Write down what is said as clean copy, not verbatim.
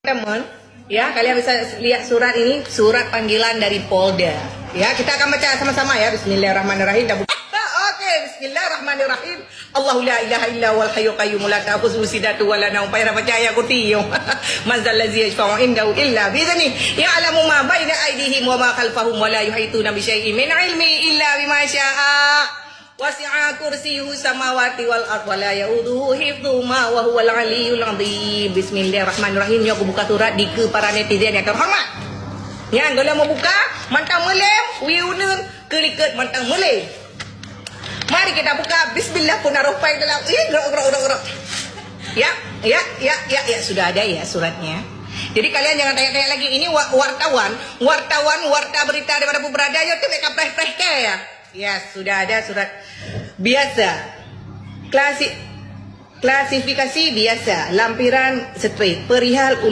Teman, ya kalian bisa lihat surat ini, surat panggilan dari Polda. Ya, kita akan baca sama-sama ya. Bismillahirrahmanirrahim. Oke, Bismillahirrahmanirrahim. Allahu la ilaha illa wal hayyul qayyum la ta'khudhuhu sinatun wa la nawm. Payah baca ayat kursi. Manzal ladzi yashfa'u indahu illa bi idhnihi. Ya'lamu ma baina aydihim wa ma khalfahum wa la yuhituna bi syai'in min 'ilmihi illa bima syaa. Wasi'a kursiyuhu samawati wal ardh wa la yauduhu hifdhuhuma wa huwal aliyyul azim. Bismillahirrahmanirrahim. Ya, aku buka surat di ke para netizen yang terhormat. Ya, kalau mau buka, mantang melem, wiunun, keliket mantang melem. Mari kita buka. Bismillah pun naropai dalam. Gerok. Ya, sudah ada ya suratnya. Jadi kalian jangan tanya-tanya lagi. Ini warta berita daripada berada ya tuh mereka preh ya. Ya, sudah ada surat biasa. Klasifikasi biasa, lampiran straight, perihal